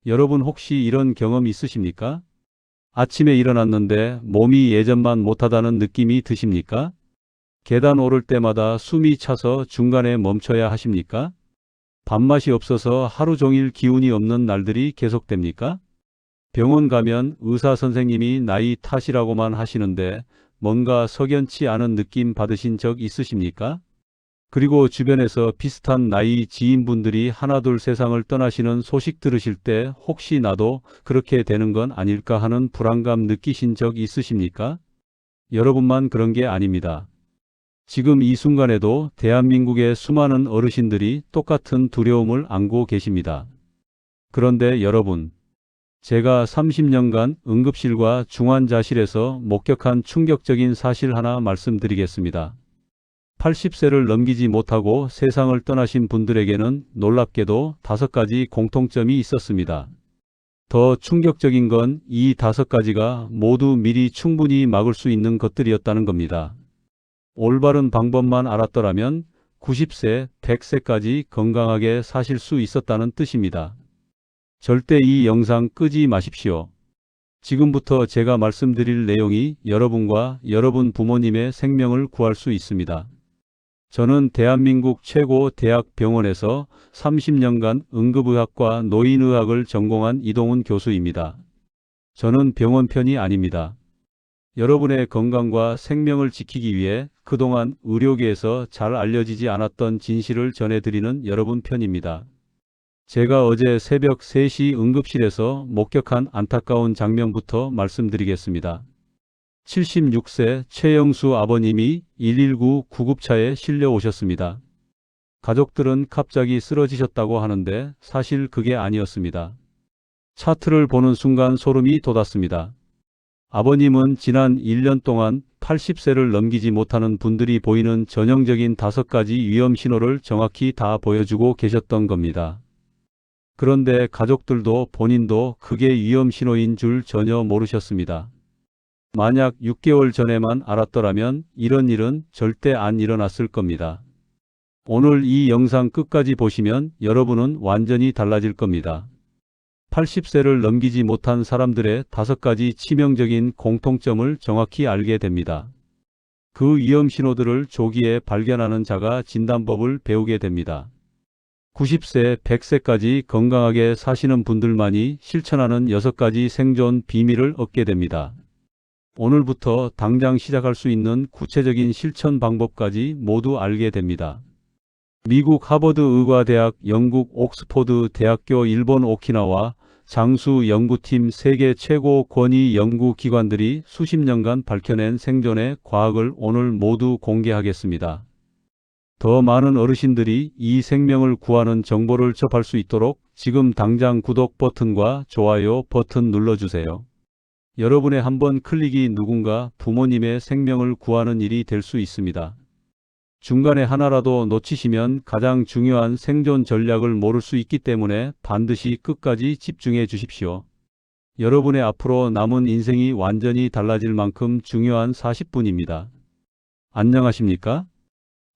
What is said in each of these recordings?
여러분 혹시 이런 경험 있으십니까? 아침에 일어났는데 몸이 예전만 못하다는 느낌이 드십니까? 계단 오를 때마다 숨이 차서 중간에 멈춰야 하십니까? 밥맛이 없어서 하루 종일 기운이 없는 날들이 계속됩니까? 병원 가면 의사 선생님이 나이 탓이라고만 하시는데 뭔가 석연치 않은 느낌 받으신 적 있으십니까? 그리고 주변에서 비슷한 나이 지인분들이 하나둘 세상을 떠나시는 소식 들으실 때 혹시 나도 그렇게 되는 건 아닐까 하는 불안감 느끼신 적 있으십니까? 여러분만 그런 게 아닙니다. 지금 이 순간에도 대한민국의 수많은 어르신들이 똑같은 두려움을 안고 계십니다. 그런데 여러분, 제가 30년간 응급실과 중환자실에서 목격한 충격적인 사실 하나 말씀드리겠습니다. 80세를 넘기지 못하고 세상을 떠나신 분들에게는 놀랍게도 5가지 공통점이 있었습니다. 더 충격적인 건 이 5가지가 모두 미리 충분히 막을 수 있는 것들이었다는 겁니다. 올바른 방법만 알았더라면 90세, 100세까지 건강하게 사실 수 있었다는 뜻입니다. 절대 이 영상 끄지 마십시오. 지금부터 제가 말씀드릴 내용이 여러분과 여러분 부모님의 생명을 구할 수 있습니다. 저는 대한민국 최고 대학병원에서 30년간 응급의학과 노인의학을 전공한 이동훈 교수입니다. 저는 병원 편이 아닙니다. 여러분의 건강과 생명을 지키기 위해 그동안 의료계에서 잘 알려지지 않았던 진실을 전해드리는 여러분 편입니다. 제가 어제 새벽 3시 응급실에서 목격한 안타까운 장면부터 말씀드리겠습니다. 76세 최영수 아버님이 119 구급차에 실려 오셨습니다. 가족들은 갑자기 쓰러지셨다고 하는데 사실 그게 아니었습니다. 차트를 보는 순간 소름이 돋았습니다. 아버님은 지난 1년 동안 80세를 넘기지 못하는 분들이 보이는 전형적인 5가지 위험 신호를 정확히 다 보여주고 계셨던 겁니다. 그런데 가족들도 본인도 그게 위험 신호인 줄 전혀 모르셨습니다. 만약 6개월 전에만 알았더라면 이런 일은 절대 안 일어났을 겁니다. 오늘 이 영상 끝까지 보시면 여러분은 완전히 달라질 겁니다. 80세를 넘기지 못한 사람들의 5가지 치명적인 공통점을 정확히 알게 됩니다. 그 위험 신호들을 조기에 발견하는 자가 진단법을 배우게 됩니다. 90세, 100세까지 건강하게 사시는 분들만이 실천하는 6가지 생존 비밀을 얻게 됩니다. 오늘부터 당장 시작할 수 있는 구체적인 실천 방법까지 모두 알게 됩니다. 미국 하버드 의과대학, 영국 옥스포드 대학교, 일본 오키나와 장수 연구팀, 세계 최고 권위 연구기관들이 수십 년간 밝혀낸 생존의 과학을 오늘 모두 공개하겠습니다. 더 많은 어르신들이 이 생명을 구하는 정보를 접할 수 있도록 지금 당장 구독 버튼과 좋아요 버튼 눌러주세요. 여러분의 한 번 클릭이 누군가 부모님의 생명을 구하는 일이 될 수 있습니다. 중간에 하나라도 놓치시면 가장 중요한 생존 전략을 모를 수 있기 때문에 반드시 끝까지 집중해 주십시오. 여러분의 앞으로 남은 인생이 완전히 달라질 만큼 중요한 40분입니다. 안녕하십니까?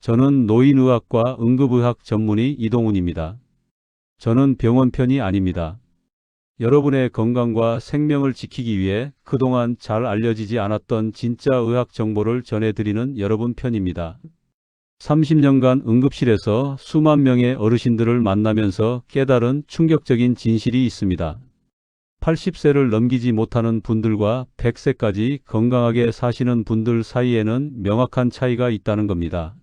저는 노인의학과 응급의학 전문의 이동훈입니다. 저는 병원 편이 아닙니다. 여러분의 건강과 생명을 지키기 위해 그동안 잘 알려지지 않았던 진짜 의학 정보를 전해드리는 여러분 편입니다. 30년간 응급실에서 수만 명의 어르신들을 만나면서 깨달은 충격적인 진실이 있습니다. 80세를 넘기지 못하는 분들과 100세까지 건강하게 사시는 분들 사이에는 명확한 차이가 있다는 겁니다.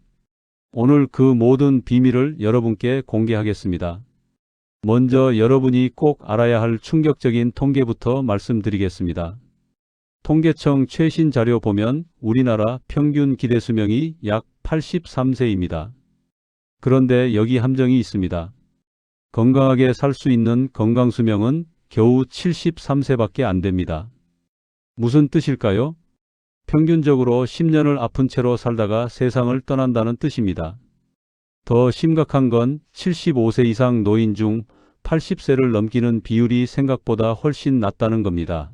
오늘 그 모든 비밀을 여러분께 공개하겠습니다. 먼저 여러분이 꼭 알아야 할 충격적인 통계부터 말씀드리겠습니다. 통계청 최신 자료 보면 우리나라 평균 기대 수명이 약 83세입니다. 그런데 여기 함정이 있습니다. 건강하게 살 수 있는 건강수명은 겨우 73세밖에 안 됩니다. 무슨 뜻일까요? 평균적으로 10년을 아픈 채로 살다가 세상을 떠난다는 뜻입니다. 더 심각한 건 75세 이상 노인 중 80세를 넘기는 비율이 생각보다 훨씬 낮다는 겁니다.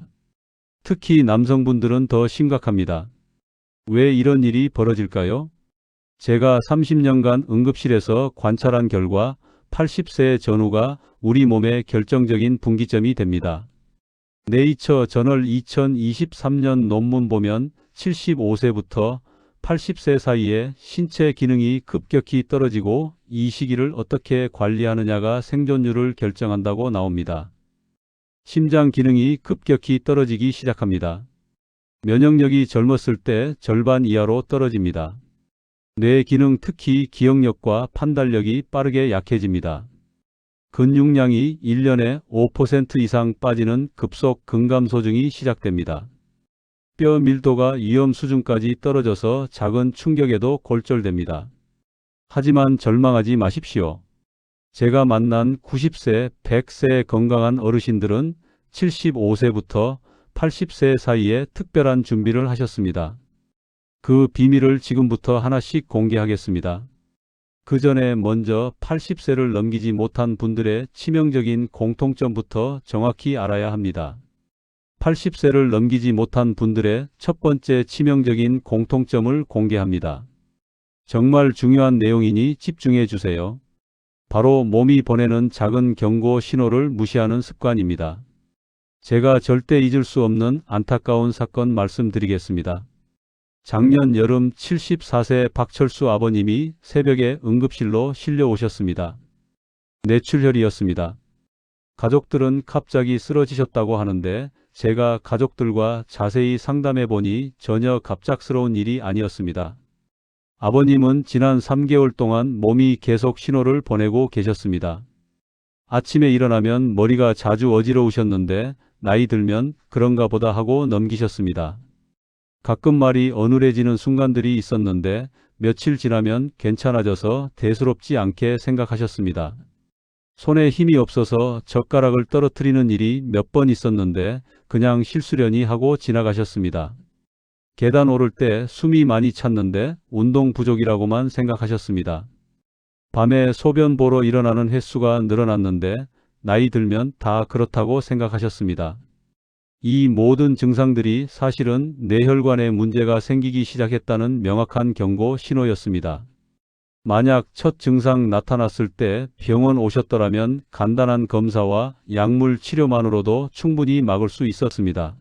특히 남성분들은 더 심각합니다. 왜 이런 일이 벌어질까요? 제가 30년간 응급실에서 관찰한 결과 80세 전후가 우리 몸의 결정적인 분기점이 됩니다. 네이처 저널 2023년 논문 보면 75세부터 80세 사이에 신체 기능이 급격히 떨어지고 이 시기를 어떻게 관리하느냐가 생존율을 결정한다고 나옵니다. 심장 기능이 급격히 떨어지기 시작합니다. 면역력이 젊었을 때 절반 이하로 떨어집니다. 뇌 기능 특히 기억력과 판단력이 빠르게 약해집니다. 근육량이 1년에 5% 이상 빠지는 급속 근감소증이 시작됩니다. 뼈 밀도가 위험 수준까지 떨어져서 작은 충격에도 골절됩니다. 하지만 절망하지 마십시오. 제가 만난 90세, 100세 건강한 어르신들은 75세부터 80세 사이에 특별한 준비를 하셨습니다. 그 비밀을 지금부터 하나씩 공개하겠습니다. 그 전에 먼저 80세를 넘기지 못한 분들의 치명적인 공통점부터 정확히 알아야 합니다. 80세를 넘기지 못한 분들의 첫 번째 치명적인 공통점을 공개합니다. 정말 중요한 내용이니 집중해 주세요. 바로 몸이 보내는 작은 경고 신호를 무시하는 습관입니다. 제가 절대 잊을 수 없는 안타까운 사건 말씀드리겠습니다. 작년 여름 74세 박철수 아버님이 새벽에 응급실로 실려 오셨습니다. 뇌출혈이었습니다. 가족들은 갑자기 쓰러지셨다고 하는데 제가 가족들과 자세히 상담해 보니 전혀 갑작스러운 일이 아니었습니다. 아버님은 지난 3개월 동안 몸이 계속 신호를 보내고 계셨습니다. 아침에 일어나면 머리가 자주 어지러우셨는데 나이 들면 그런가 보다 하고 넘기셨습니다. 가끔 말이 어눌해지는 순간들이 있었는데 며칠 지나면 괜찮아져서 대수롭지 않게 생각하셨습니다. 손에 힘이 없어서 젓가락을 떨어뜨리는 일이 몇 번 있었는데 그냥 실수려니 하고 지나가셨습니다. 계단 오를 때 숨이 많이 찼는데 운동 부족이라고만 생각하셨습니다. 밤에 소변 보러 일어나는 횟수가 늘어났는데 나이 들면 다 그렇다고 생각하셨습니다. 이 모든 증상들이 사실은 뇌혈관에 문제가 생기기 시작했다는 명확한 경고 신호였습니다. 만약 첫 증상 나타났을 때 병원 오셨더라면 간단한 검사와 약물 치료만으로도 충분히 막을 수 있었습니다.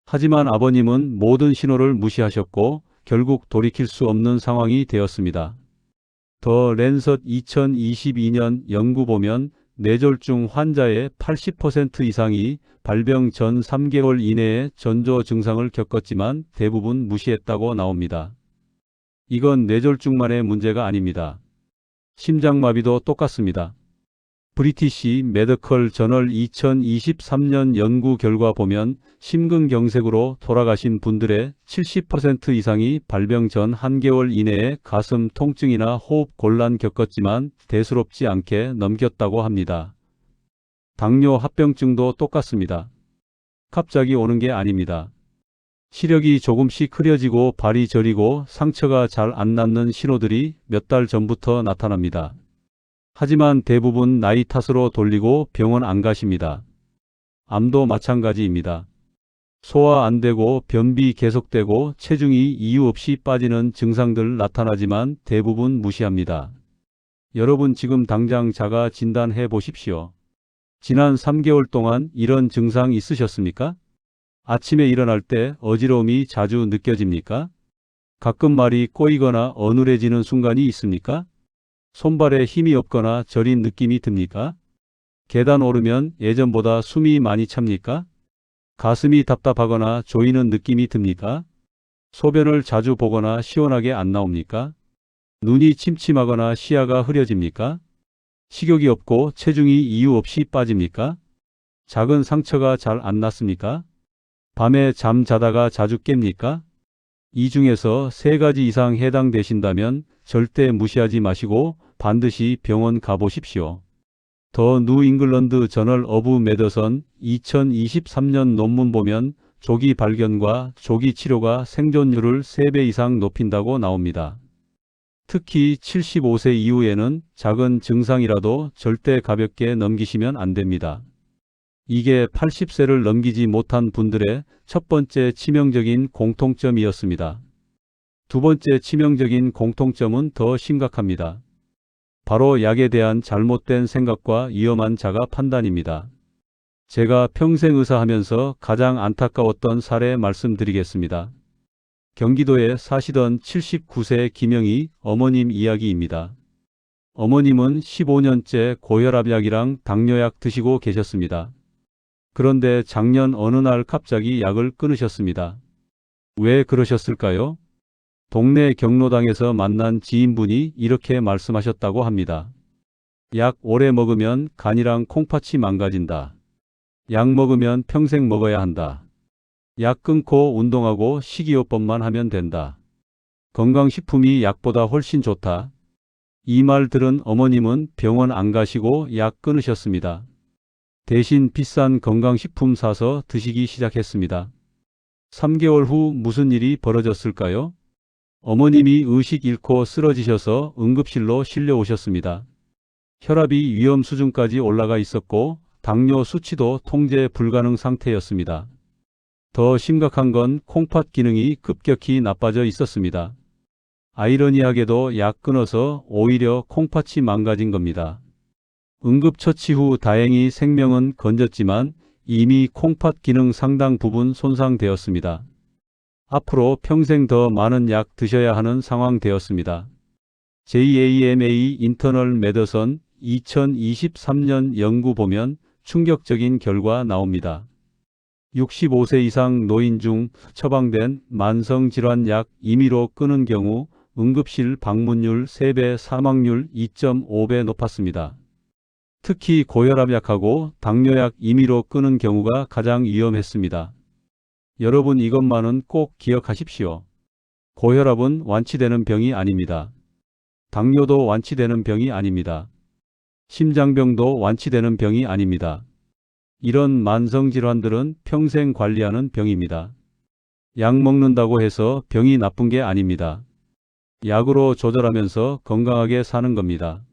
하지만 아버님은 모든 신호를 무시하셨고 결국 돌이킬 수 없는 상황이 되었습니다. 더 랜서 2022년 연구 보면 뇌졸중 환자의 80% 이상이 발병 전 3개월 이내에 전조 증상을 겪었지만 대부분 무시했다고 나옵니다. 이건 뇌졸중만의 문제가 아닙니다. 심장마비도 똑같습니다. 브리티시 메디컬 저널 2023년 연구 결과 보면 심근경색으로 돌아가신 분들의 70% 이상이 발병 전 1개월 이내에 가슴 통증이나 호흡 곤란 겪었지만 대수롭지 않게 넘겼다고 합니다. 당뇨 합병증도 똑같습니다. 갑자기 오는 게 아닙니다. 시력이 조금씩 흐려지고 발이 저리고 상처가 잘 안 낫는 신호들이 몇 달 전부터 나타납니다. 하지만 대부분 나이 탓으로 돌리고 병원 안 가십니다. 암도 마찬가지입니다. 소화 안 되고 변비 계속되고 체중이 이유 없이 빠지는 증상들 나타나지만 대부분 무시합니다. 여러분 지금 당장 자가 진단해 보십시오. 지난 3개월 동안 이런 증상 있으셨습니까? 아침에 일어날 때 어지러움이 자주 느껴집니까? 가끔 말이 꼬이거나 어눌해지는 순간이 있습니까? 손발에 힘이 없거나 저린 느낌이 듭니까? 계단 오르면 예전보다 숨이 많이 찹니까? 가슴이 답답하거나 조이는 느낌이 듭니까? 소변을 자주 보거나 시원하게 안 나옵니까? 눈이 침침하거나 시야가 흐려집니까? 식욕이 없고 체중이 이유 없이 빠집니까? 작은 상처가 잘 안 낫습니까? 밤에 잠 자다가 자주 깹니까? 이 중에서 3가지 이상 해당되신다면 절대 무시하지 마시고 반드시 병원 가보십시오. 더 뉴잉글랜드 저널 오브 메디슨 2023년 논문 보면 조기 발견과 조기 치료가 생존율을 3배 이상 높인다고 나옵니다. 특히 75세 이후에는 작은 증상이라도 절대 가볍게 넘기시면 안 됩니다. 이게 80세를 넘기지 못한 분들의 첫 번째 치명적인 공통점이었습니다. 두 번째 치명적인 공통점은 더 심각합니다. 바로 약에 대한 잘못된 생각과 위험한 자가 판단입니다. 제가 평생 의사하면서 가장 안타까웠던 사례 말씀드리겠습니다. 경기도에 사시던 79세 김영희 어머님 이야기입니다. 어머님은 15년째 고혈압약이랑 당뇨약 드시고 계셨습니다. 그런데 작년 어느 날 갑자기 약을 끊으셨습니다. 왜 그러셨을까요? 동네 경로당에서 만난 지인분이 이렇게 말씀하셨다고 합니다. 약 오래 먹으면 간이랑 콩팥이 망가진다. 약 먹으면 평생 먹어야 한다. 약 끊고 운동하고 식이요법만 하면 된다. 건강식품이 약보다 훨씬 좋다. 이 말 들은 어머님은 병원 안 가시고 약 끊으셨습니다. 대신 비싼 건강식품 사서 드시기 시작했습니다. 3개월 후 무슨 일이 벌어졌을까요? 어머님이 의식 잃고 쓰러지셔서 응급실로 실려오셨습니다. 혈압이 위험 수준까지 올라가 있었고 당뇨 수치도 통제 불가능 상태였습니다. 더 심각한 건 콩팥 기능이 급격히 나빠져 있었습니다. 아이러니하게도 약 끊어서 오히려 콩팥이 망가진 겁니다. 응급처치 후 다행히 생명은 건졌지만 이미 콩팥 기능 상당 부분 손상되었습니다. 앞으로 평생 더 많은 약 드셔야 하는 상황 되었습니다. JAMA 인터널 메더선 2023년 연구 보면 충격적인 결과 나옵니다. 65세 이상 노인 중 처방된 만성질환 약 임의로 끊은 경우 응급실 방문율 3배, 사망률 2.5배 높았습니다. 특히 고혈압약하고 당뇨약 임의로 끊은 경우가 가장 위험했습니다. 여러분 이것만은 꼭 기억하십시오. 고혈압은 완치되는 병이 아닙니다. 당뇨도 완치되는 병이 아닙니다. 심장병도 완치되는 병이 아닙니다. 이런 만성질환들은 평생 관리하는 병입니다. 약 먹는다고 해서 병이 나쁜 게 아닙니다. 약으로 조절하면서 건강하게 사는 겁니다.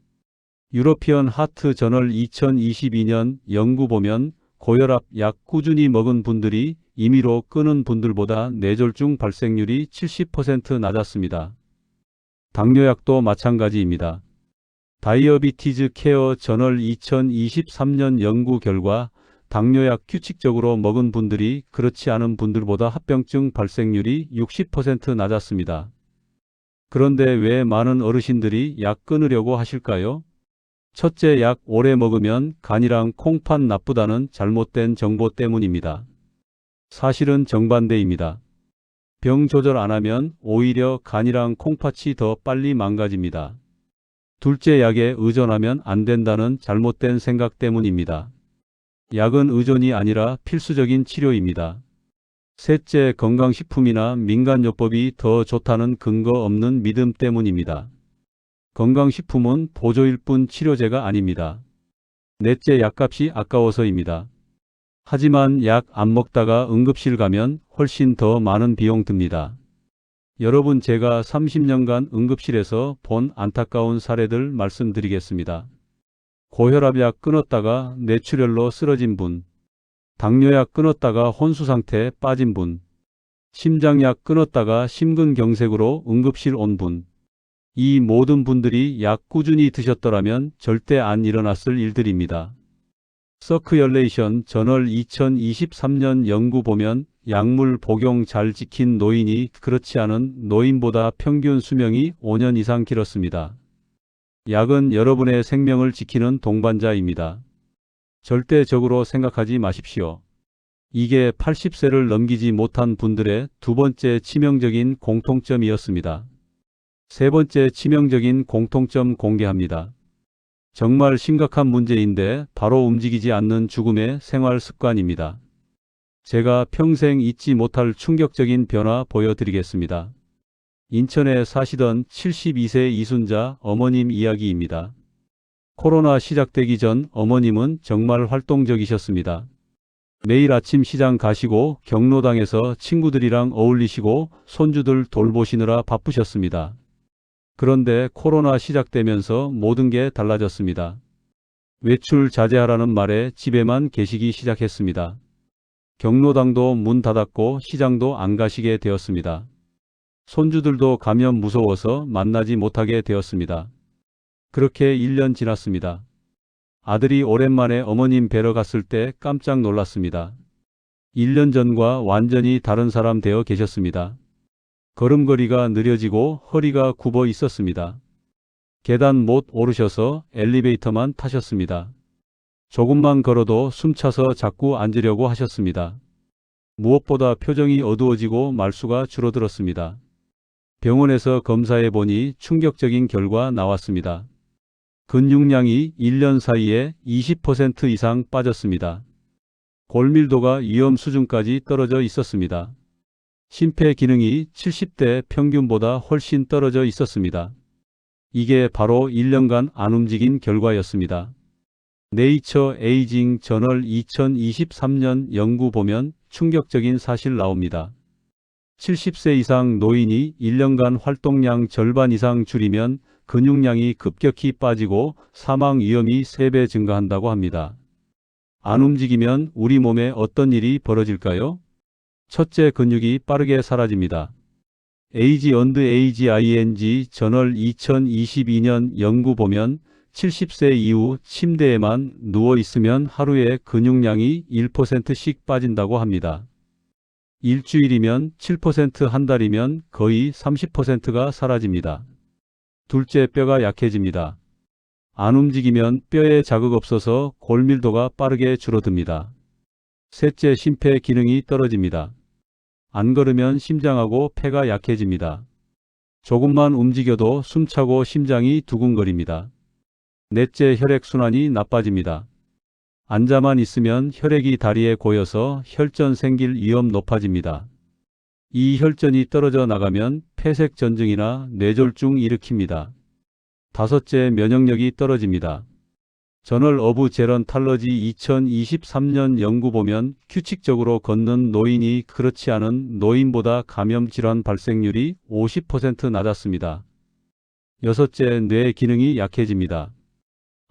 유러피언 하트 저널 2022년 연구 보면 고혈압 약 꾸준히 먹은 분들이 임의로 끊은 분들보다 뇌졸중 발생률이 70% 낮았습니다. 당뇨약도 마찬가지입니다. 다이어비티즈 케어 저널 2023년 연구 결과 당뇨약 규칙적으로 먹은 분들이 그렇지 않은 분들보다 합병증 발생률이 60% 낮았습니다. 그런데 왜 많은 어르신들이 약 끊으려고 하실까요? 첫째, 약 오래 먹으면 간이랑 콩팥 나쁘다는 잘못된 정보 때문입니다. 사실은 정반대입니다. 병 조절 안 하면 오히려 간이랑 콩팥이 더 빨리 망가집니다. 둘째, 약에 의존하면 안 된다는 잘못된 생각 때문입니다. 약은 의존이 아니라 필수적인 치료입니다. 셋째, 건강식품이나 민간요법이 더 좋다는 근거 없는 믿음 때문입니다. 건강식품은 보조일 뿐 치료제가 아닙니다. 넷째, 약값이 아까워서입니다. 하지만 약 안 먹다가 응급실 가면 훨씬 더 많은 비용 듭니다. 여러분, 제가 30년간 응급실에서 본 안타까운 사례들 말씀드리겠습니다. 고혈압약 끊었다가 뇌출혈로 쓰러진 분, 당뇨약 끊었다가 혼수상태에 빠진 분, 심장약 끊었다가 심근경색으로 응급실 온 분, 이 모든 분들이 약 꾸준히 드셨더라면 절대 안 일어났을 일들입니다. 서큐얼레이션 저널 2023년 연구 보면 약물 복용 잘 지킨 노인이 그렇지 않은 노인보다 평균 수명이 5년 이상 길었습니다. 약은 여러분의 생명을 지키는 동반자입니다. 절대적으로 생각하지 마십시오. 이게 80세를 넘기지 못한 분들의 두 번째 치명적인 공통점이었습니다. 세 번째 치명적인 공통점 공개합니다. 정말 심각한 문제인데 바로 움직이지 않는 죽음의 생활 습관입니다. 제가 평생 잊지 못할 충격적인 변화 보여드리겠습니다. 인천에 사시던 72세 이순자 어머님 이야기입니다. 코로나 시작되기 전 어머님은 정말 활동적이셨습니다. 매일 아침 시장 가시고 경로당에서 친구들이랑 어울리시고 손주들 돌보시느라 바쁘셨습니다. 그런데 코로나 시작되면서 모든 게 달라졌습니다. 외출 자제하라는 말에 집에만 계시기 시작했습니다. 경로당도 문 닫았고 시장도 안 가시게 되었습니다. 손주들도 감염 무서워서 만나지 못하게 되었습니다. 그렇게 1년 지났습니다. 아들이 오랜만에 어머님 뵈러 갔을 때 깜짝 놀랐습니다. 1년 전과 완전히 다른 사람 되어 계셨습니다. 걸음걸이가 느려지고 허리가 굽어 있었습니다. 계단 못 오르셔서 엘리베이터만 타셨습니다. 조금만 걸어도 숨차서 자꾸 앉으려고 하셨습니다. 무엇보다 표정이 어두워지고 말수가 줄어들었습니다. 병원에서 검사해 보니 충격적인 결과 나왔습니다. 근육량이 1년 사이에 20% 이상 빠졌습니다. 골밀도가 위험 수준까지 떨어져 있었습니다. 심폐 기능이 70대 평균보다 훨씬 떨어져 있었습니다. 이게 바로 1년간 안 움직인 결과였습니다. 네이처 에이징 저널 2023년 연구 보면 충격적인 사실 나옵니다. 70세 이상 노인이 1년간 활동량 절반 이상 줄이면 근육량이 급격히 빠지고 사망 위험이 3배 증가한다고 합니다. 안 움직이면 우리 몸에 어떤 일이 벌어질까요? 첫째, 근육이 빠르게 사라집니다. 에이지 언드 에이지 저널 2022년 연구 보면 70세 이후 침대에만 누워 있으면 하루에 근육량이 1%씩 빠진다고 합니다. 일주일이면 7%, 한 달이면 거의 30%가 사라집니다. 둘째, 뼈가 약해집니다. 안 움직이면 뼈에 자극 없어서 골밀도가 빠르게 줄어듭니다. 셋째, 심폐 기능이 떨어집니다. 안 걸으면 심장하고 폐가 약해집니다. 조금만 움직여도 숨차고 심장이 두근거립니다. 넷째, 혈액순환이 나빠집니다. 앉아만 있으면 혈액이 다리에 고여서 혈전 생길 위험 높아집니다. 이 혈전이 떨어져 나가면 폐색전증이나 뇌졸중 일으킵니다. 다섯째, 면역력이 떨어집니다. 저널 오브 제런탈러지 2023년 연구 보면 규칙적으로 걷는 노인이 그렇지 않은 노인보다 감염 질환 발생률이 50% 낮았습니다. 여섯째, 뇌 기능이 약해집니다.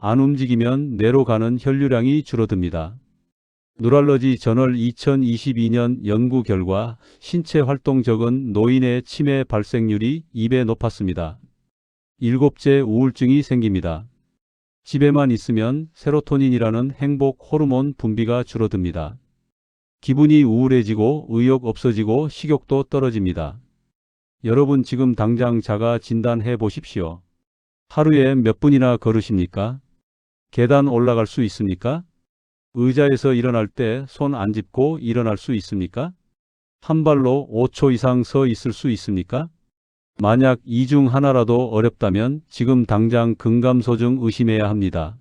안 움직이면 뇌로 가는 혈류량이 줄어듭니다. 누랄러지 저널 2022년 연구 결과 신체 활동 적은 노인의 치매 발생률이 2배 높았습니다. 일곱째, 우울증이 생깁니다. 집에만 있으면 세로토닌이라는 행복 호르몬 분비가 줄어듭니다. 기분이 우울해지고 의욕 없어지고 식욕도 떨어집니다. 여러분 지금 당장 자가 진단해 보십시오. 하루에 몇 분이나 걸으십니까? 계단 올라갈 수 있습니까? 의자에서 일어날 때 손 안 짚고 일어날 수 있습니까? 한 발로 5초 이상 서 있을 수 있습니까? 만약 이 중 하나라도 어렵다면 지금 당장 근감소증 의심해야 합니다.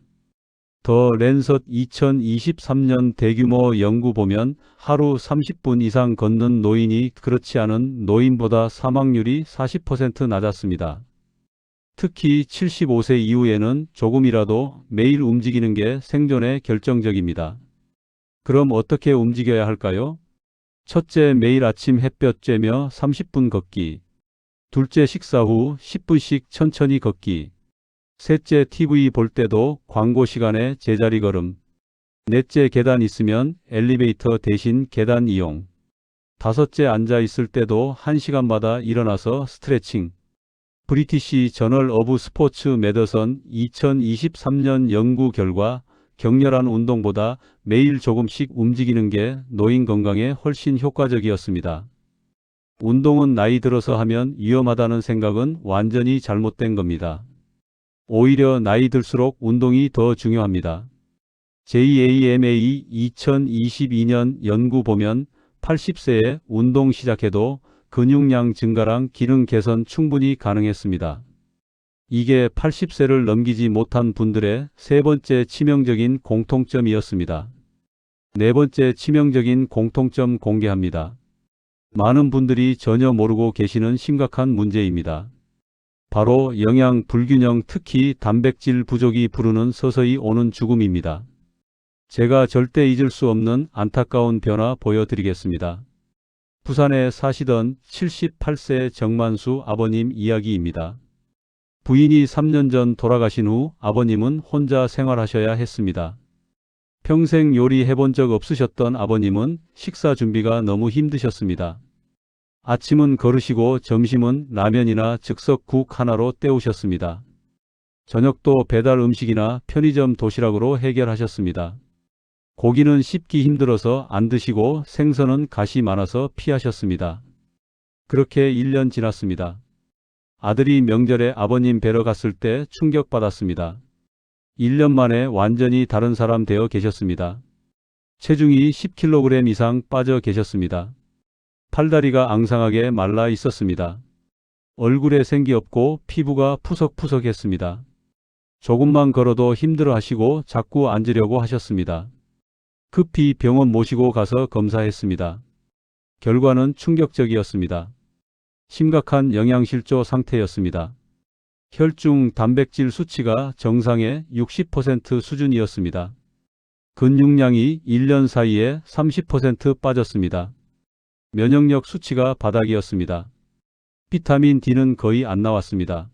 더 랜서 2023년 대규모 연구 보면 하루 30분 이상 걷는 노인이 그렇지 않은 노인보다 사망률이 40% 낮았습니다. 특히 75세 이후에는 조금이라도 매일 움직이는 게 생존에 결정적입니다. 그럼 어떻게 움직여야 할까요? 첫째, 매일 아침 햇볕 쬐며 30분 걷기. 둘째, 식사 후 10분씩 천천히 걷기. 셋째, TV 볼 때도 광고 시간에 제자리 걸음. 넷째, 계단 있으면 엘리베이터 대신 계단 이용. 다섯째, 앉아 있을 때도 1시간마다 일어나서 스트레칭. 브리티시 저널 오브 스포츠 메디슨 2023년 연구 결과 격렬한 운동보다 매일 조금씩 움직이는 게 노인 건강에 훨씬 효과적이었습니다. 운동은 나이 들어서 하면 위험하다는 생각은 완전히 잘못된 겁니다. 오히려 나이 들수록 운동이 더 중요합니다. JAMA 2022년 연구 보면 80세에 운동 시작해도 근육량 증가랑 기능 개선 충분히 가능했습니다. 이게 80세를 넘기지 못한 분들의 세 번째 치명적인 공통점이었습니다. 네 번째 치명적인 공통점 공개합니다. 많은 분들이 전혀 모르고 계시는 심각한 문제입니다. 바로 영양 불균형, 특히 단백질 부족이 부르는 서서히 오는 죽음입니다. 제가 절대 잊을 수 없는 안타까운 변화 보여드리겠습니다. 부산에 사시던 78세 정만수 아버님 이야기입니다. 부인이 3년 전 돌아가신 후 아버님은 혼자 생활하셔야 했습니다. 평생 요리해 본 적 없으셨던 아버님은 식사 준비가 너무 힘드셨습니다. 아침은 걸으시고 점심은 라면이나 즉석국 하나로 때우셨습니다. 저녁도 배달 음식이나 편의점 도시락으로 해결하셨습니다. 고기는 씹기 힘들어서 안 드시고 생선은 가시 많아서 피하셨습니다. 그렇게 1년 지났습니다. 아들이 명절에 아버님 뵈러 갔을 때 충격받았습니다. 1년 만에 완전히 다른 사람 되어 계셨습니다. 체중이 10kg 이상 빠져 계셨습니다. 팔다리가 앙상하게 말라 있었습니다. 얼굴에 생기 없고 피부가 푸석푸석했습니다. 조금만 걸어도 힘들어하시고 자꾸 앉으려고 하셨습니다. 급히 병원 모시고 가서 검사했습니다. 결과는 충격적이었습니다. 심각한 영양실조 상태였습니다. 혈중 단백질 수치가 정상의 60% 수준이었습니다. 근육량이 1년 사이에 30% 빠졌습니다. 면역력 수치가 바닥이었습니다. 비타민 D는 거의 안 나왔습니다.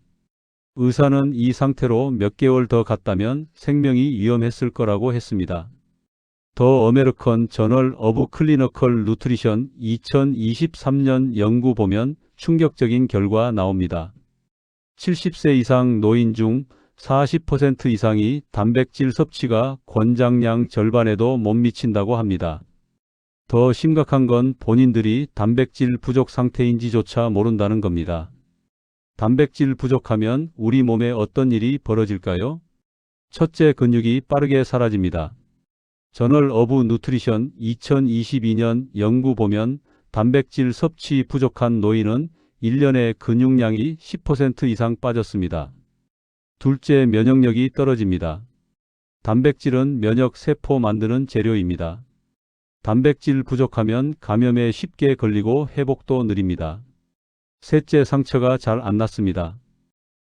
의사는 이 상태로 몇 개월 더 갔다면 생명이 위험했을 거라고 했습니다. 더 어메리컨 저널 오브 클리니컬 누트리션 2023년 연구 보면 충격적인 결과 나옵니다. 70세 이상 노인 중 40% 이상이 단백질 섭취가 권장량 절반에도 못 미친다고 합니다. 더 심각한 건 본인들이 단백질 부족 상태인지조차 모른다는 겁니다. 단백질 부족하면 우리 몸에 어떤 일이 벌어질까요? 첫째, 근육이 빠르게 사라집니다. 저널 오브 누트리션 2022년 연구 보면 단백질 섭취 부족한 노인은 1년에 근육량이 10% 이상 빠졌습니다. 둘째, 면역력이 떨어집니다. 단백질은 면역 세포 만드는 재료입니다. 단백질 부족하면 감염에 쉽게 걸리고 회복도 느립니다. 셋째, 상처가 잘 안 낫습니다.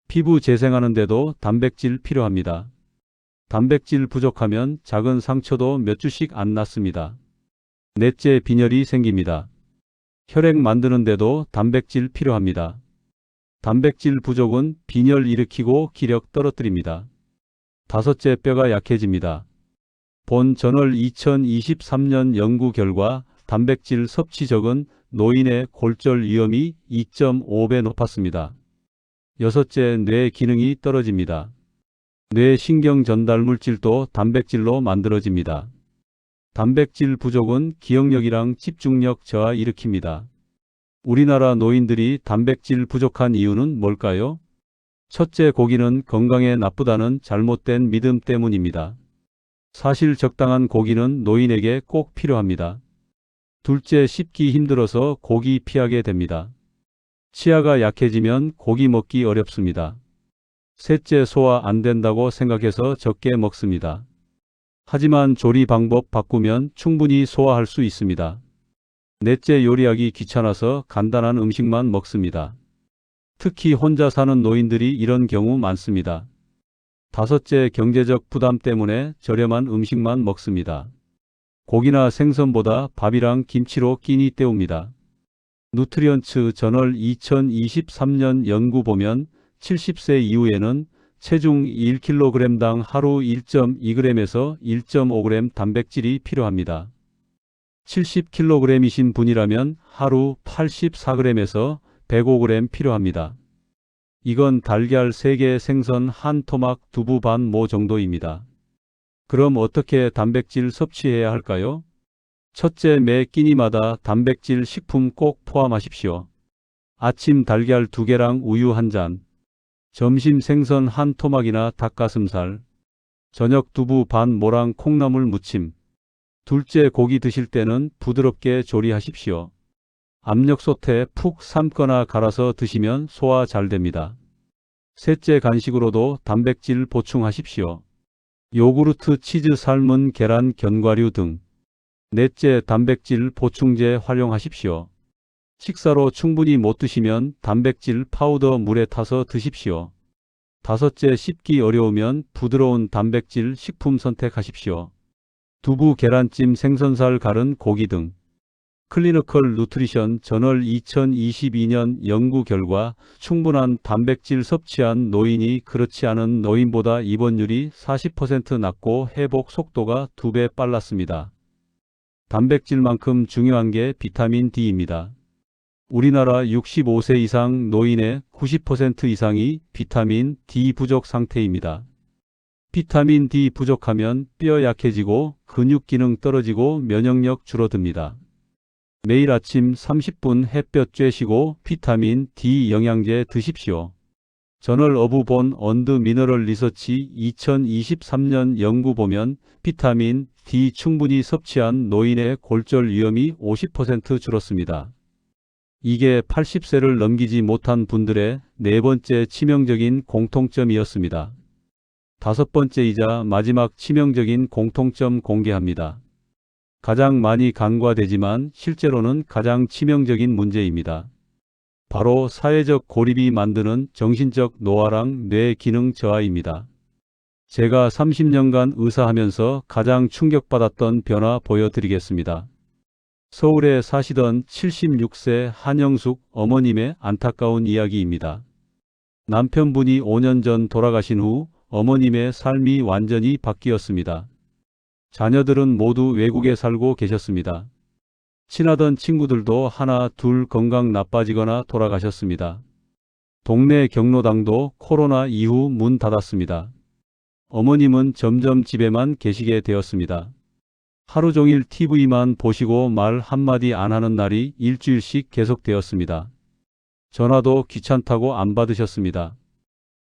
피부 재생하는데도 단백질 필요합니다. 단백질 부족하면 작은 상처도 몇 주씩 안 낫습니다. 넷째, 빈혈이 생깁니다. 혈액 만드는데도 단백질 필요합니다. 단백질 부족은 빈혈 일으키고 기력 떨어뜨립니다. 다섯째, 뼈가 약해집니다. 본 저널 2023년 연구 결과 단백질 섭취적은 노인의 골절 위험이 2.5배 높았습니다. 여섯째, 뇌 기능이 떨어집니다. 뇌 신경 전달 물질도 단백질로 만들어집니다. 단백질 부족은 기억력이랑 집중력 저하 일으킵니다. 우리나라 노인들이 단백질 부족한 이유는 뭘까요? 첫째, 고기는 건강에 나쁘다는 잘못된 믿음 때문입니다. 사실 적당한 고기는 노인에게 꼭 필요합니다. 둘째, 씹기 힘들어서 고기 피하게 됩니다. 치아가 약해지면 고기 먹기 어렵습니다. 셋째, 소화 안 된다고 생각해서 적게 먹습니다. 하지만 조리 방법 바꾸면 충분히 소화할 수 있습니다. 넷째, 요리하기 귀찮아서 간단한 음식만 먹습니다. 특히 혼자 사는 노인들이 이런 경우 많습니다. 다섯째, 경제적 부담 때문에 저렴한 음식만 먹습니다. 고기나 생선보다 밥이랑 김치로 끼니 때웁니다. 누트리언츠 저널 2023년 연구 보면 70세 이후에는 체중 1kg당 하루 1.2g에서 1.5g 단백질이 필요합니다. 70kg이신 분이라면 하루 84g에서 105g 필요합니다. 이건 달걀 3개, 생선 1토막, 두부 반 모 정도입니다. 그럼 어떻게 단백질 섭취해야 할까요? 첫째, 매 끼니마다 단백질 식품 꼭 포함하십시오. 아침 달걀 2개랑 우유 1잔, 점심 생선 1토막이나 닭가슴살, 저녁 두부 반 모랑 콩나물 무침. 둘째, 고기 드실 때는 부드럽게 조리하십시오. 압력솥에 푹 삶거나 갈아서 드시면 소화 잘 됩니다. 셋째, 간식으로도 단백질 보충하십시오. 요구르트, 치즈, 삶은 계란, 견과류 등. 넷째, 단백질 보충제 활용하십시오. 식사로 충분히 못 드시면 단백질 파우더 물에 타서 드십시오. 다섯째, 씹기 어려우면 부드러운 단백질 식품 선택하십시오. 두부, 계란찜, 생선살 갈은 고기 등. 클리니컬 누트리션 저널 2022년 연구 결과 충분한 단백질 섭취한 노인이 그렇지 않은 노인보다 입원율이 40% 낮고 회복 속도가 2배 빨랐습니다. 단백질만큼 중요한 게 비타민 D입니다. 우리나라 65세 이상 노인의 90% 이상이 비타민 D 부족 상태입니다. 비타민 D 부족하면 뼈 약해지고 근육 기능 떨어지고 면역력 줄어듭니다. 매일 아침 30분 햇볕 쬐시고 비타민 D 영양제 드십시오. 저널 오브 본 언드 미너럴 리서치 2023년 연구 보면 비타민 D 충분히 섭취한 노인의 골절 위험이 50% 줄었습니다. 이게 80세를 넘기지 못한 분들의 네 번째 치명적인 공통점이었습니다. 다섯 번째이자 마지막 치명적인 공통점 공개합니다. 가장 많이 간과되지만 실제로는 가장 치명적인 문제입니다. 바로 사회적 고립이 만드는 정신적 노화랑 뇌 기능 저하입니다. 제가 30년간 의사하면서 가장 충격받았던 변화 보여드리겠습니다. 서울에 사시던 76세 한영숙 어머님의 안타까운 이야기입니다. 남편분이 5년 전 돌아가신 후 어머님의 삶이 완전히 바뀌었습니다. 자녀들은 모두 외국에 살고 계셨습니다. 친하던 친구들도 하나 둘 건강 나빠지거나 돌아가셨습니다. 동네 경로당도 코로나 이후 문 닫았습니다. 어머님은 점점 집에만 계시게 되었습니다. 하루 종일 TV만 보시고 말 한마디 안 하는 날이 일주일씩 계속되었습니다. 전화도 귀찮다고 안 받으셨습니다.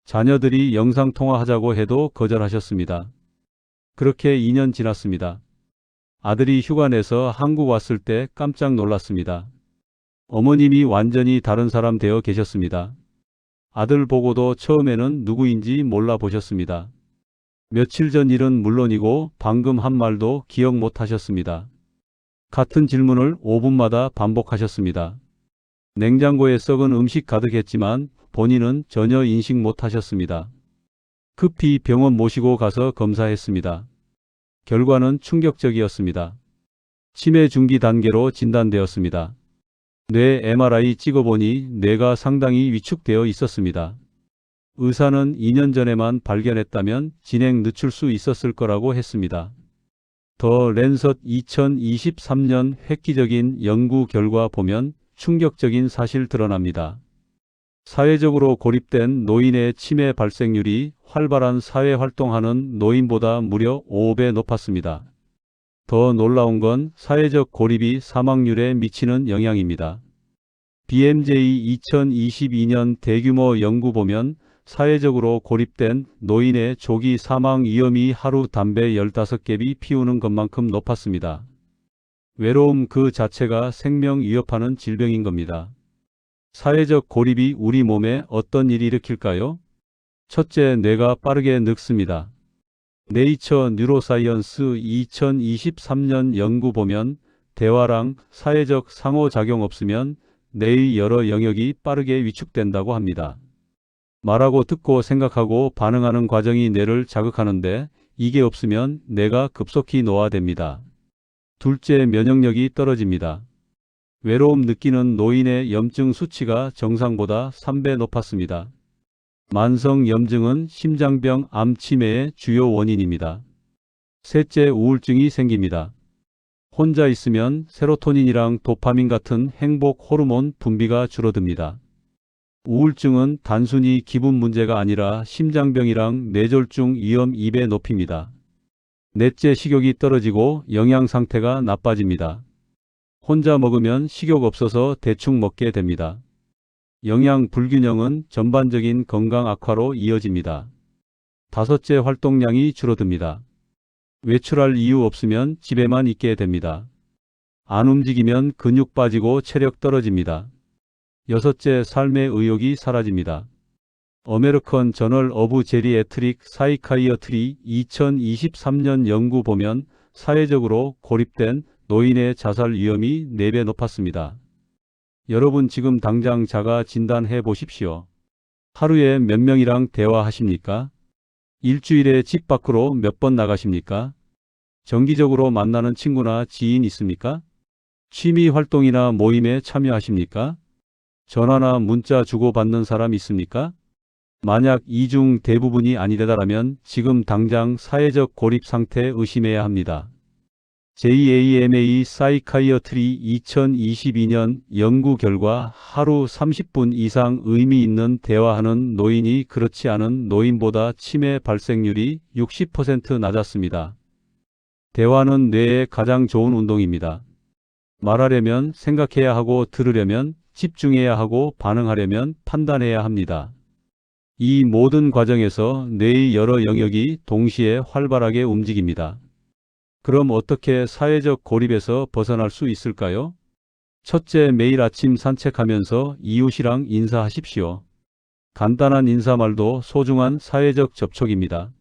자녀들이 영상통화하자고 해도 거절하셨습니다. 그렇게 2년 지났습니다. 아들이 휴가 내서 한국 왔을 때 깜짝 놀랐습니다. 어머님이 완전히 다른 사람 되어 계셨습니다. 아들 보고도 처음에는 누구인지 몰라 보셨습니다. 며칠 전 일은 물론이고 방금 한 말도 기억 못 하셨습니다. 같은 질문을 5분마다 반복하셨습니다. 냉장고에 썩은 음식 가득했지만 본인은 전혀 인식 못 하셨습니다. 급히 병원 모시고 가서 검사했습니다. 결과는 충격적이었습니다. 치매 중기 단계로 진단되었습니다. 뇌 MRI 찍어보니 뇌가 상당히 위축되어 있었습니다. 의사는 2년 전에만 발견했다면 진행 늦출 수 있었을 거라고 했습니다. 더 랜서 2023년 획기적인 연구 결과 보면 충격적인 사실 드러납니다. 사회적으로 고립된 노인의 치매 발생률이 활발한 사회활동하는 노인보다 무려 5배 높았습니다. 더 놀라운 건 사회적 고립이 사망률에 미치는 영향입니다. BMJ 2022년 대규모 연구 보면 사회적으로 고립된 노인의 조기 사망 위험이 하루 담배 15개비 피우는 것만큼 높았습니다. 외로움 그 자체가 생명 위협하는 질병인 겁니다. 사회적 고립이 우리 몸에 어떤 일을 일으킬까요? 첫째, 뇌가 빠르게 늙습니다. 네이처 뉴로사이언스 2023년 연구 보면 대화랑 사회적 상호작용 없으면 뇌의 여러 영역이 빠르게 위축된다고 합니다. 말하고 듣고 생각하고 반응하는 과정이 뇌를 자극하는데 이게 없으면 뇌가 급속히 노화됩니다. 둘째, 면역력이 떨어집니다. 외로움 느끼는 노인의 염증 수치가 정상보다 3배 높았습니다. 만성 염증은 심장병, 암, 치매의 주요 원인입니다. 셋째, 우울증이 생깁니다. 혼자 있으면 세로토닌이랑 도파민 같은 행복 호르몬 분비가 줄어듭니다. 우울증은 단순히 기분 문제가 아니라 심장병이랑 뇌졸중 위험 2배 높입니다. 넷째, 식욕이 떨어지고 영양 상태가 나빠집니다. 혼자 먹으면 식욕 없어서 대충 먹게 됩니다. 영양 불균형은 전반적인 건강 악화로 이어집니다. 다섯째, 활동량이 줄어듭니다. 외출할 이유 없으면 집에만 있게 됩니다. 안 움직이면 근육 빠지고 체력 떨어집니다. 여섯째, 삶의 의욕이 사라집니다. 어메리컨 저널 오브 제리애트릭 사이카이어트리 2023년 연구 보면 사회적으로 고립된 노인의 자살 위험이 4배 높았습니다. 여러분 지금 당장 자가 진단해 보십시오. 하루에 몇 명이랑 대화하십니까? 일주일에 집 밖으로 몇 번 나가십니까? 정기적으로 만나는 친구나 지인 있습니까? 취미 활동이나 모임에 참여하십니까? 전화나 문자 주고받는 사람 있습니까? 만약 이 중 대부분이 아니되다라면 지금 당장 사회적 고립 상태 의심해야 합니다. JAMA 사이카이어트리 2022년 연구 결과 하루 30분 이상 의미 있는 대화하는 노인이 그렇지 않은 노인보다 치매 발생률이 60% 낮았습니다. 대화는 뇌에 가장 좋은 운동입니다. 말하려면 생각해야 하고 들으려면 집중해야 하고 반응하려면 판단해야 합니다. 이 모든 과정에서 뇌의 여러 영역이 동시에 활발하게 움직입니다. 그럼 어떻게 사회적 고립에서 벗어날 수 있을까요? 첫째, 매일 아침 산책하면서 이웃이랑 인사하십시오. 간단한 인사말도 소중한 사회적 접촉입니다.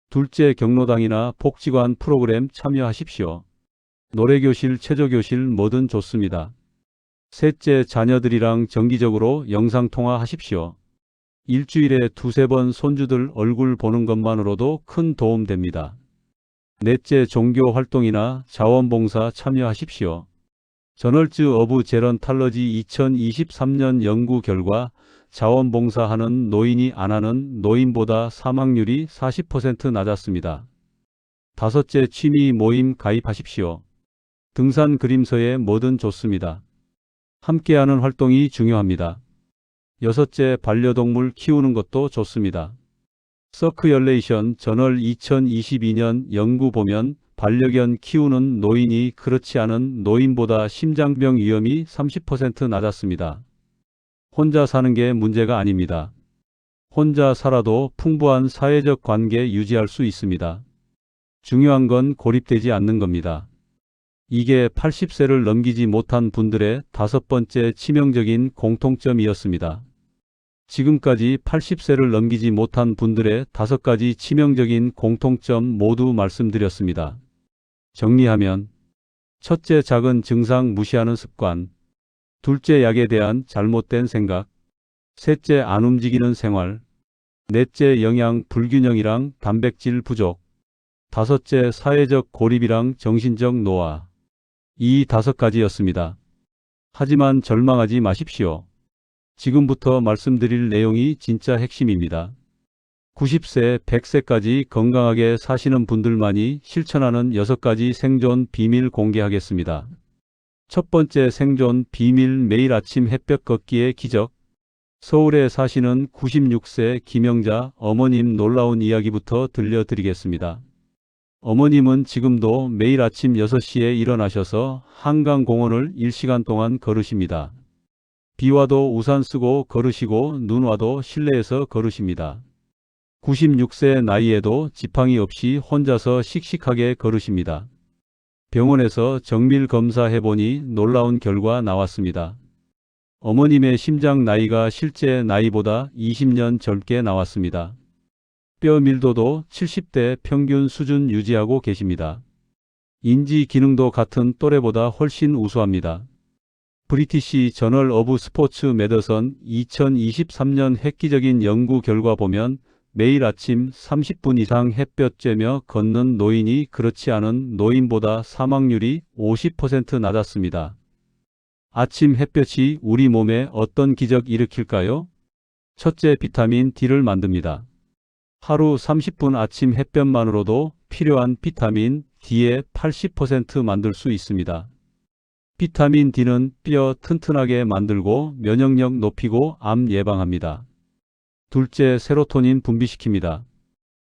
둘째, 경로당이나 복지관 프로그램 참여하십시오. 노래교실, 체조교실 뭐든 좋습니다. 셋째, 자녀들이랑 정기적으로 영상통화하십시오. 일주일에 두세 번 손주들 얼굴 보는 것만으로도 큰 도움 됩니다. 넷째, 종교 활동이나 자원봉사 참여하십시오. 저널즈 오브 제런탈러지 2023년 연구 결과 자원봉사하는 노인이 안 하는 노인보다 사망률이 40% 낮았습니다. 다섯째, 취미 모임 가입하십시오. 등산, 그림서에 뭐든 좋습니다. 함께하는 활동이 중요합니다. 여섯째, 반려동물 키우는 것도 좋습니다. 서큐얼레이션 저널 2022년 연구 보면 반려견 키우는 노인이 그렇지 않은 노인보다 심장병 위험이 30% 낮았습니다. 혼자 사는 게 문제가 아닙니다. 혼자 살아도 풍부한 사회적 관계 유지할 수 있습니다. 중요한 건 고립되지 않는 겁니다. 이게 80세를 넘기지 못한 분들의 다섯 번째 치명적인 공통점이었습니다. 지금까지 80세를 넘기지 못한 분들의 5가지 치명적인 공통점 모두 말씀드렸습니다. 정리하면 첫째, 작은 증상 무시하는 습관. 둘째, 약에 대한 잘못된 생각. 셋째, 안 움직이는 생활. 넷째, 영양 불균형이랑 단백질 부족. 다섯째, 사회적 고립이랑 정신적 노화. 이 5가지였습니다. 하지만 절망하지 마십시오. 지금부터 말씀드릴 내용이 진짜 핵심입니다. 90세, 100세까지 건강하게 사시는 분들만이 실천하는 6가지 생존 비밀 공개하겠습니다. 첫 번째 생존 비밀, 매일 아침 햇볕 걷기의 기적. 서울에 사시는 96세 김영자 어머님 놀라운 이야기부터 들려드리겠습니다. 어머님은 지금도 매일 아침 6시에 일어나셔서 한강공원을 1시간 동안 걸으십니다. 비 와도 우산 쓰고 걸으시고 눈 와도 실내에서 걸으십니다. 96세 나이에도 지팡이 없이 혼자서 씩씩하게 걸으십니다. 병원에서 정밀 검사해보니 놀라운 결과 나왔습니다. 어머님의 심장 나이가 실제 나이보다 20년 젊게 나왔습니다. 뼈 밀도도 70대 평균 수준 유지하고 계십니다. 인지 기능도 같은 또래보다 훨씬 우수합니다. 브리티시 저널 오브 스포츠 메디슨 2023년 획기적인 연구 결과 보면 매일 아침 30분 이상 햇볕 쬐며 걷는 노인이 그렇지 않은 노인보다 사망률이 50% 낮았습니다. 아침 햇볕이 우리 몸에 어떤 기적 일으킬까요? 첫째, 비타민 D를 만듭니다. 하루 30분 아침 햇볕만으로도 필요한 비타민 D의 80% 만들 수 있습니다. 비타민 D는 뼈 튼튼하게 만들고 면역력 높이고 암 예방합니다. 둘째, 세로토닌 분비시킵니다.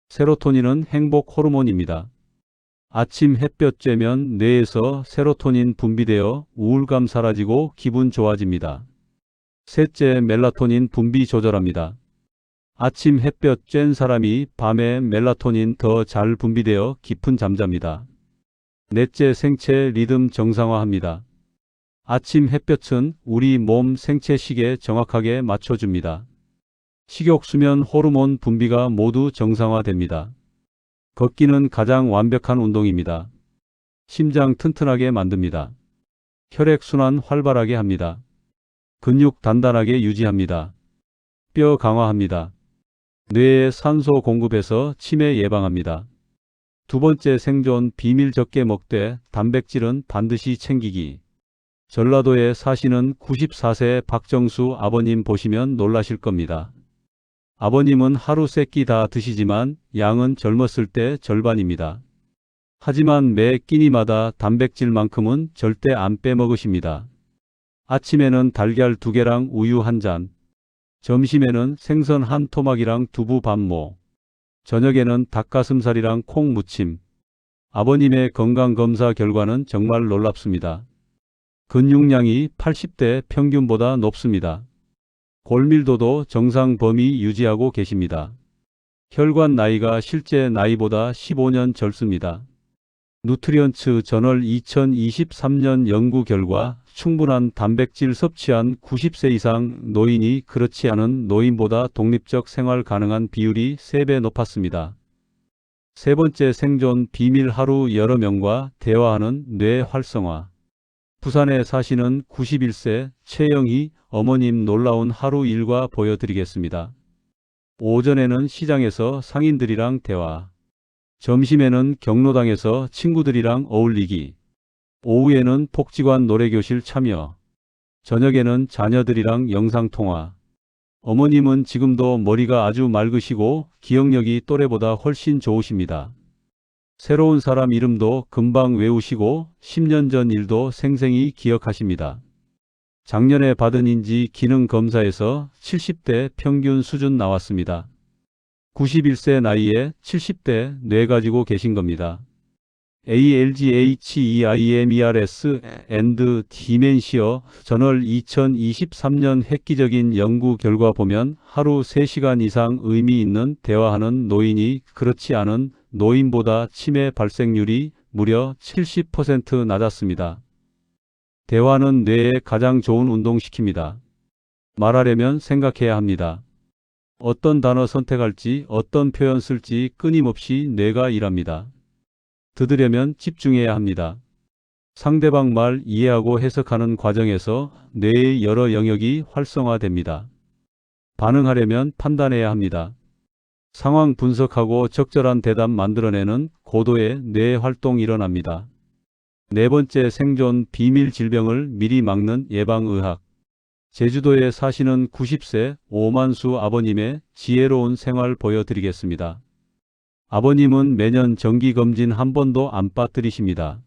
세로토닌은 행복 호르몬입니다. 아침 햇볕 쬐면 뇌에서 세로토닌 분비되어 우울감 사라지고 기분 좋아집니다. 셋째, 멜라토닌 분비 조절합니다. 아침 햇볕 쬐는 사람이 밤에 멜라토닌 더 잘 분비되어 깊은 잠 잡니다. 넷째, 생체 리듬 정상화합니다. 아침 햇볕은 우리 몸 생체 시계 정확하게 맞춰줍니다. 식욕, 수면, 호르몬 분비가 모두 정상화됩니다. 걷기는 가장 완벽한 운동입니다. 심장 튼튼하게 만듭니다. 혈액순환 활발하게 합니다. 근육 단단하게 유지합니다. 뼈 강화합니다. 뇌에 산소 공급해서 치매 예방합니다. 두 번째 생존 비밀, 적게 먹되 단백질은 반드시 챙기기. 전라도에 사시는 94세 박정수 아버님 보시면 놀라실 겁니다. 아버님은 하루 3끼 다 드시지만 양은 젊었을 때 절반입니다. 하지만 매 끼니마다 단백질만큼은 절대 안 빼먹으십니다. 아침에는 달걀 2개랑 우유 1잔, 점심에는 생선 1토막이랑 두부 반모, 저녁에는 닭가슴살이랑 콩 무침. 아버님의 건강검사 결과는 정말 놀랍습니다. 근육량이 80대 평균보다 높습니다. 골밀도도 정상 범위 유지하고 계십니다. 혈관 나이가 실제 나이보다 15년 젊습니다. 누트리언츠 저널 2023년 연구 결과 충분한 단백질 섭취한 90세 이상 노인이 그렇지 않은 노인보다 독립적 생활 가능한 비율이 3배 높았습니다. 세 번째 생존 비밀 하루 여러 명과 대화하는 뇌 활성화. 부산에 사시는 91세 최영희 어머님 놀라운 하루 일과 보여드리겠습니다. 오전에는 시장에서 상인들이랑 대화. 점심에는 경로당에서 친구들이랑 어울리기. 오후에는 복지관 노래교실 참여. 저녁에는 자녀들이랑 영상통화. 어머님은 지금도 머리가 아주 맑으시고 기억력이 또래보다 훨씬 좋으십니다. 새로운 사람 이름도 금방 외우시고 10년 전 일도 생생히 기억하십니다. 작년에 받은 인지 기능 검사에서 70대 평균 수준 나왔습니다. 91세 나이에 70대 뇌 가지고 계신 겁니다. ALGHEIMERS and 디멘시어 저널 2023년 획기적인 연구 결과 보면 하루 3시간 이상 의미 있는 대화하는 노인이 그렇지 않은 노인보다 치매 발생률이 무려 70% 낮았습니다. 대화는 뇌에 가장 좋은 운동시킵니다. 말하려면 생각해야 합니다. 어떤 단어 선택할지, 어떤 표현 쓸지 끊임없이 뇌가 일합니다. 듣으려면 집중해야 합니다. 상대방 말 이해하고 해석하는 과정에서 뇌의 여러 영역이 활성화됩니다. 반응하려면 판단해야 합니다. 상황 분석하고 적절한 대답 만들어내는 고도의 뇌 활동이 일어납니다. 네 번째 생존 비밀 질병을 미리 막는 예방의학. 제주도에 사시는 90세 오만수 아버님의 지혜로운 생활 보여드리겠습니다. 아버님은 매년 정기검진 한 번도 안 빠뜨리십니다.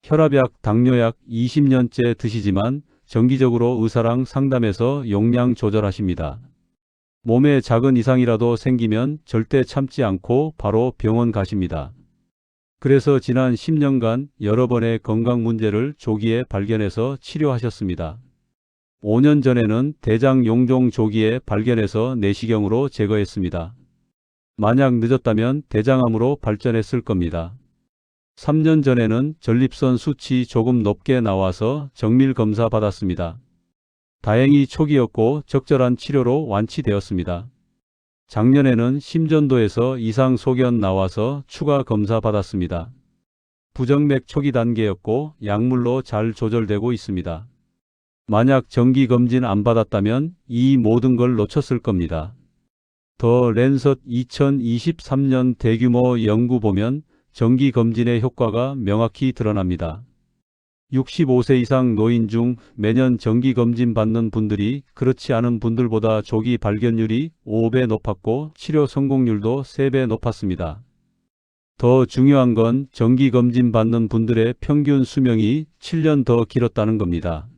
혈압약, 당뇨약 20년째 드시지만 정기적으로 의사랑 상담해서 용량 조절하십니다. 몸에 작은 이상이라도 생기면 절대 참지 않고 바로 병원 가십니다. 그래서 지난 10년간 여러 번의 건강 문제를 조기에 발견해서 치료하셨습니다. 5년 전에는 대장 용종 조기에 발견해서 내시경으로 제거했습니다. 만약 늦었다면 대장암으로 발전했을 겁니다. 3년 전에는 전립선 수치 조금 높게 나와서 정밀 검사 받았습니다. 다행히 초기였고 적절한 치료로 완치되었습니다. 작년에는 심전도에서 이상 소견 나와서 추가 검사 받았습니다. 부정맥 초기 단계였고 약물로 잘 조절되고 있습니다. 만약 정기검진 안 받았다면 이 모든 걸 놓쳤을 겁니다. 더 랜서 2023년 대규모 연구 보면 정기검진의 효과가 명확히 드러납니다. 65세 이상 노인 중 매년 정기검진 받는 분들이 그렇지 않은 분들보다 조기 발견율이 5배 높았고 치료 성공률도 3배 높았습니다. 더 중요한 건 정기검진 받는 분들의 평균 수명이 7년 더 길었다는 겁니다.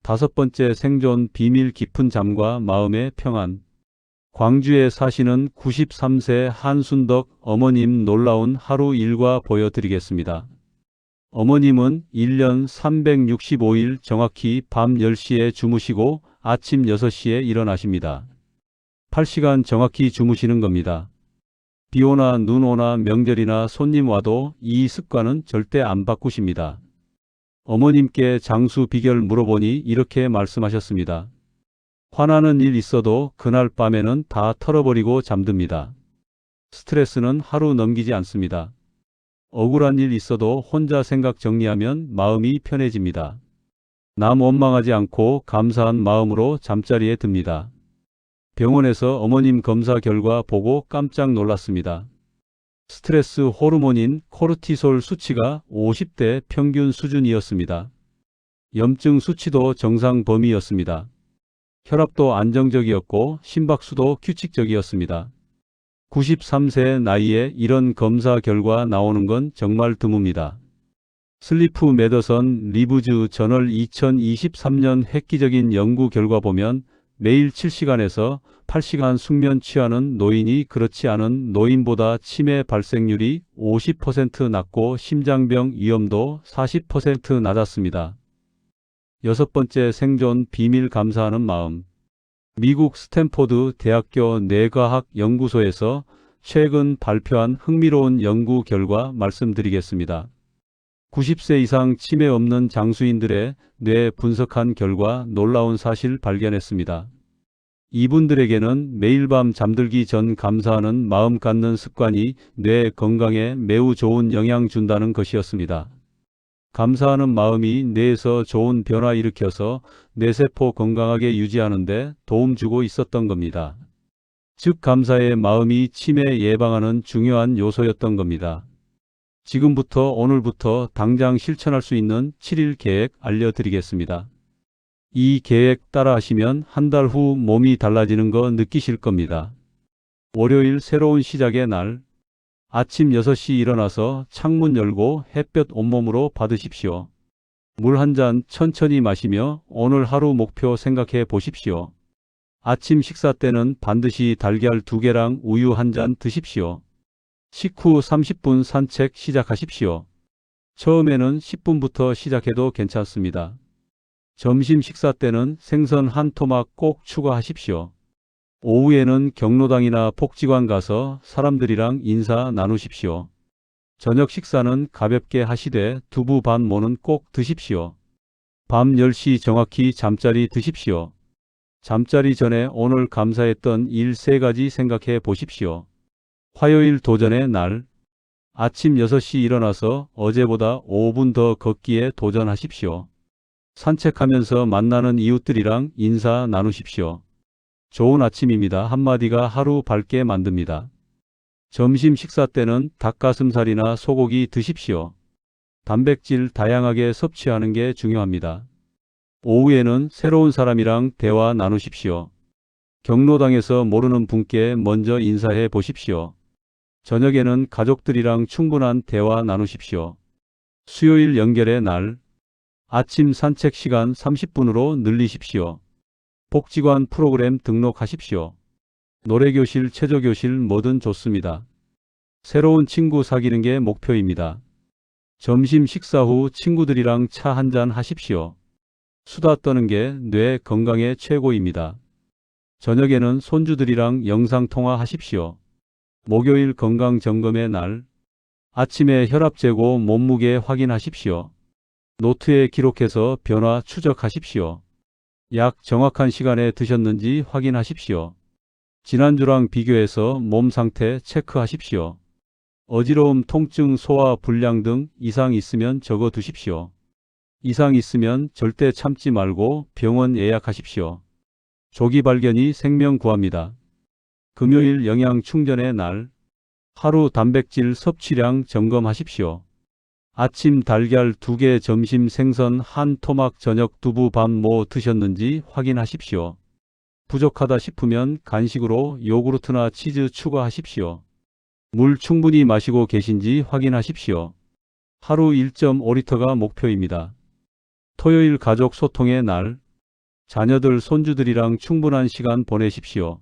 다섯 번째 생존 비밀 깊은 잠과 마음의 평안. 광주에 사시는 93세 한순덕 어머님 놀라운 하루 일과 보여드리겠습니다. 어머님은 1년 365일 정확히 밤 10시에 주무시고 아침 6시에 일어나십니다. 8시간 정확히 주무시는 겁니다. 비 오나 눈 오나 명절이나 손님 와도 이 습관은 절대 안 바꾸십니다. 어머님께 장수 비결 물어보니 이렇게 말씀하셨습니다. 화나는 일 있어도 그날 밤에는 다 털어버리고 잠듭니다. 스트레스는 하루 넘기지 않습니다. 억울한 일 있어도 혼자 생각 정리하면 마음이 편해집니다. 남 원망하지 않고 감사한 마음으로 잠자리에 듭니다. 병원에서 어머님 검사 결과 보고 깜짝 놀랐습니다. 스트레스 호르몬인 코르티솔 수치가 50대 평균 수준이었습니다. 염증 수치도 정상 범위였습니다. 혈압도 안정적이었고 심박수도 규칙적이었습니다. 93세 나이에 이런 검사 결과 나오는 건 정말 드뭅니다. 슬리프 메더선 리브즈 저널 2023년 획기적인 연구 결과 보면 매일 7시간에서 8시간 숙면 취하는 노인이 그렇지 않은 노인보다 치매 발생률이 50% 낮고 심장병 위험도 40% 낮았습니다. 여섯 번째, 생존 비밀 감사하는 마음. 미국 스탠포드 대학교 뇌과학 연구소에서 최근 발표한 흥미로운 연구 결과 말씀드리겠습니다. 90세 이상 치매 없는 장수인들의 뇌 분석한 결과 놀라운 사실 발견했습니다. 이분들에게는 매일 밤 잠들기 전 감사하는 마음 갖는 습관이 뇌 건강에 매우 좋은 영향 준다는 것이었습니다. 감사하는 마음이 뇌에서 좋은 변화 일으켜서 뇌세포 건강하게 유지하는 데 도움 주고 있었던 겁니다. 즉 감사의 마음이 치매 예방하는 중요한 요소였던 겁니다. 지금부터 오늘부터 당장 실천할 수 있는 7일 계획 알려드리겠습니다. 이 계획 따라 하시면 한 달 후 몸이 달라지는 거 느끼실 겁니다. 월요일 새로운 시작의 날. 아침 6시 일어나서 창문 열고 햇볕 온몸으로 받으십시오. 물 한 잔 천천히 마시며 오늘 하루 목표 생각해 보십시오. 아침 식사 때는 반드시 달걀 2개랑 우유 한 잔 드십시오. 식후 30분 산책 시작하십시오. 처음에는 10분부터 시작해도 괜찮습니다. 점심 식사 때는 생선 한 토막 꼭 추가하십시오. 오후에는 경로당이나 복지관 가서 사람들이랑 인사 나누십시오. 저녁 식사는 가볍게 하시되 두부 반 모는 꼭 드십시오. 밤 10시 정확히 잠자리 드십시오. 잠자리 전에 오늘 감사했던 일 3가지 생각해 보십시오. 화요일 도전의 날. 아침 6시 일어나서 어제보다 5분 더 걷기에 도전하십시오. 산책하면서 만나는 이웃들이랑 인사 나누십시오. 좋은 아침입니다. 한마디가 하루 밝게 만듭니다. 점심 식사 때는 닭가슴살이나 소고기 드십시오. 단백질 다양하게 섭취하는 게 중요합니다. 오후에는 새로운 사람이랑 대화 나누십시오. 경로당에서 모르는 분께 먼저 인사해 보십시오. 저녁에는 가족들이랑 충분한 대화 나누십시오. 수요일 연결의 날. 아침 산책 시간 30분으로 늘리십시오. 복지관 프로그램 등록하십시오. 노래교실, 체조교실 뭐든 좋습니다. 새로운 친구 사귀는 게 목표입니다. 점심 식사 후 친구들이랑 차 한잔 하십시오. 수다 떠는 게 뇌 건강에 최고입니다. 저녁에는 손주들이랑 영상통화 하십시오. 목요일 건강점검의 날. 아침에 혈압 재고 몸무게 확인하십시오. 노트에 기록해서 변화 추적하십시오. 약 정확한 시간에 드셨는지 확인하십시오. 지난주랑 비교해서 몸 상태 체크하십시오. 어지러움, 통증, 소화 불량 등 이상 있으면 적어 두십시오. 이상 있으면 절대 참지 말고 병원 예약하십시오. 조기 발견이 생명 구합니다. 금요일 영양 충전의 날. 하루 단백질 섭취량 점검하십시오. 아침 달걀 2개, 점심 생선 한 토막, 저녁 두부 밥 뭐 드셨는지 확인하십시오. 부족하다 싶으면 간식으로 요구르트나 치즈 추가하십시오. 물 충분히 마시고 계신지 확인하십시오. 하루 1.5리터가 목표입니다. 토요일 가족 소통의 날. 자녀들, 손주들이랑 충분한 시간 보내십시오.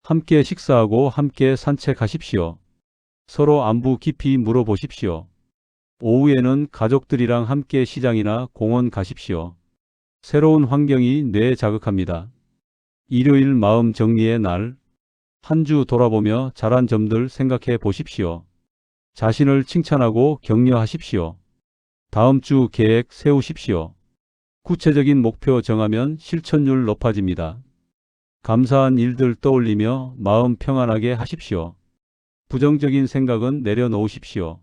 함께 식사하고 함께 산책하십시오. 서로 안부 깊이 물어보십시오. 오후에는 가족들이랑 함께 시장이나 공원 가십시오. 새로운 환경이 뇌 자극합니다. 일요일 마음 정리의 날. 한 주 돌아보며 잘한 점들 생각해 보십시오. 자신을 칭찬하고 격려하십시오. 다음 주 계획 세우십시오. 구체적인 목표 정하면 실천율 높아집니다. 감사한 일들 떠올리며 마음 평안하게 하십시오. 부정적인 생각은 내려놓으십시오.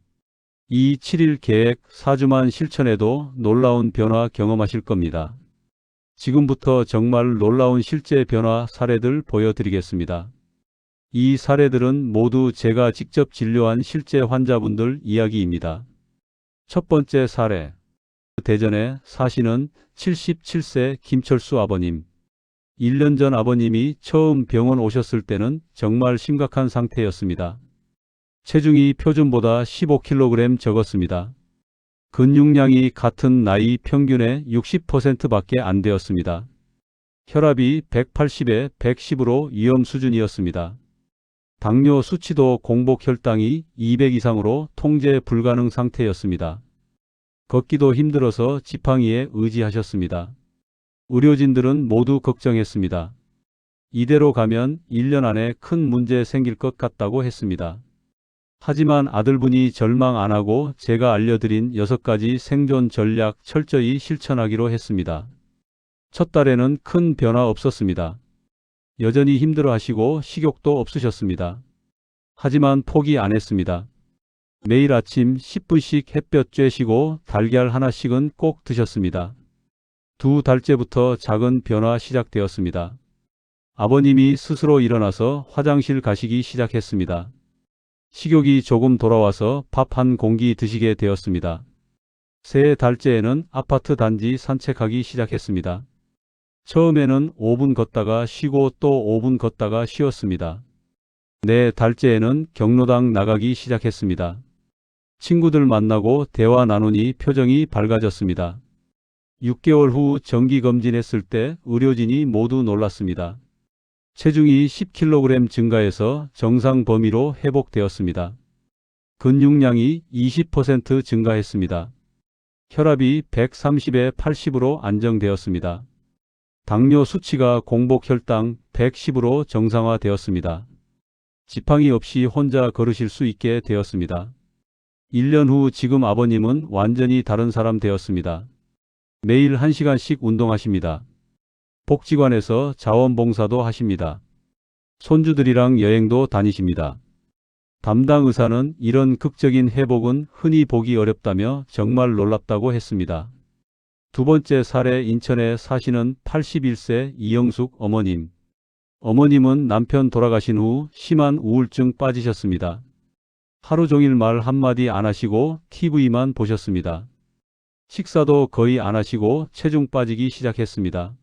이 7일 계획 4주만 실천해도 놀라운 변화 경험하실 겁니다. 지금부터 정말 놀라운 실제 변화 사례들 보여드리겠습니다. 이 사례들은 모두 제가 직접 진료한 실제 환자분들 이야기입니다. 첫 번째 사례. 대전에 사시는 77세 김철수 아버님. 1년 전 아버님이 처음 병원 오셨을 때는 정말 심각한 상태였습니다. 체중이 표준보다 15kg 적었습니다. 근육량이 같은 나이 평균의 60%밖에 안 되었습니다. 혈압이 180에 110으로 위험 수준이었습니다. 당뇨 수치도 공복 혈당이 200 이상으로 통제 불가능 상태였습니다. 걷기도 힘들어서 지팡이에 의지하셨습니다. 의료진들은 모두 걱정했습니다. 이대로 가면 1년 안에 큰 문제 생길 것 같다고 했습니다. 하지만 아들분이 절망 안 하고 제가 알려드린 6가지 생존 전략 철저히 실천하기로 했습니다. 첫 달에는 큰 변화 없었습니다. 여전히 힘들어 하시고 식욕도 없으셨습니다. 하지만 포기 안 했습니다. 매일 아침 10분씩 햇볕 쬐시고 달걀 하나씩은 꼭 드셨습니다. 2달째부터 작은 변화 시작되었습니다. 아버님이 스스로 일어나서 화장실 가시기 시작했습니다. 식욕이 조금 돌아와서 밥 한 공기 드시게 되었습니다. 3달째에는 아파트 단지 산책하기 시작했습니다. 처음에는 5분 걷다가 쉬고 또 5분 걷다가 쉬었습니다. 4달째에는 경로당 나가기 시작했습니다. 친구들 만나고 대화 나누니 표정이 밝아졌습니다. 6개월 후 정기검진했을 때 의료진이 모두 놀랐습니다. 체중이 10kg 증가해서 정상 범위로 회복되었습니다. 근육량이 20% 증가했습니다. 혈압이 130에 80으로 안정되었습니다. 당뇨 수치가 공복 혈당 110으로 정상화되었습니다. 지팡이 없이 혼자 걸으실 수 있게 되었습니다. 1년 후 지금 아버님은 완전히 다른 사람 되었습니다. 매일 1시간씩 운동하십니다. 복지관에서 자원봉사도 하십니다. 손주들이랑 여행도 다니십니다. 담당 의사는 이런 극적인 회복은 흔히 보기 어렵다며 정말 놀랍다고 했습니다. 2번째 사례 인천에 사시는 81세 이영숙 어머님. 어머님은 남편 돌아가신 후 심한 우울증 빠지셨습니다. 하루 종일 말 한마디 안 하시고 TV만 보셨습니다. 식사도 거의 안 하시고 체중 빠지기 시작했습니다.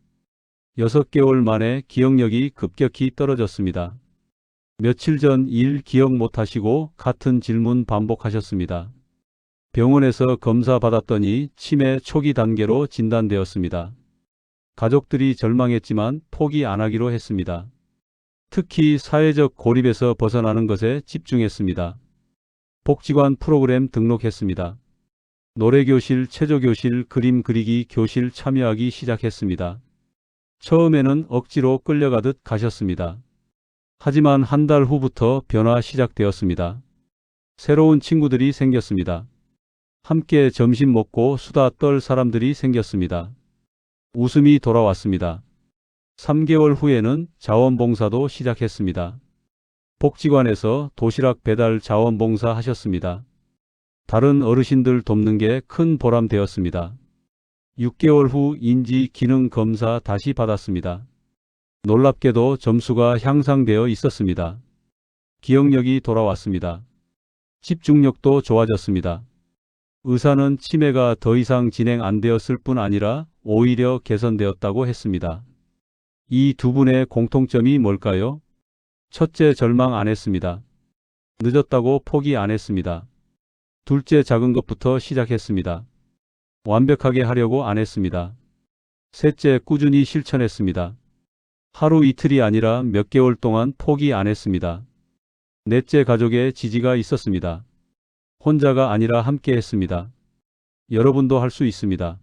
6개월 만에 기억력이 급격히 떨어졌습니다. 며칠 전 일 기억 못 하시고 같은 질문 반복하셨습니다. 병원에서 검사 받았더니 치매 초기 단계로 진단되었습니다. 가족들이 절망했지만 포기 안 하기로 했습니다. 특히 사회적 고립에서 벗어나는 것에 집중했습니다. 복지관 프로그램 등록했습니다. 노래교실, 체조교실, 그림 그리기 교실 참여하기 시작했습니다. 처음에는 억지로 끌려가듯 가셨습니다. 하지만 한 달 후부터 변화 시작되었습니다. 새로운 친구들이 생겼습니다. 함께 점심 먹고 수다 떨 사람들이 생겼습니다. 웃음이 돌아왔습니다. 3개월 후에는 자원봉사도 시작했습니다. 복지관에서 도시락 배달 자원봉사 하셨습니다. 다른 어르신들 돕는 게 큰 보람 되었습니다. 6개월 후 인지 기능 검사 다시 받았습니다. 놀랍게도 점수가 향상되어 있었습니다. 기억력이 돌아왔습니다. 집중력도 좋아졌습니다. 의사는 치매가 더 이상 진행 안 되었을 뿐 아니라 오히려 개선되었다고 했습니다. 이 두 분의 공통점이 뭘까요? 첫째, 절망 안 했습니다. 늦었다고 포기 안 했습니다. 둘째, 작은 것부터 시작했습니다. 완벽하게 하려고 안 했습니다. 셋째, 꾸준히 실천했습니다. 하루 이틀이 아니라 몇 개월 동안 포기 안 했습니다. 넷째, 가족의 지지가 있었습니다. 혼자가 아니라 함께 했습니다. 여러분도 할 수 있습니다.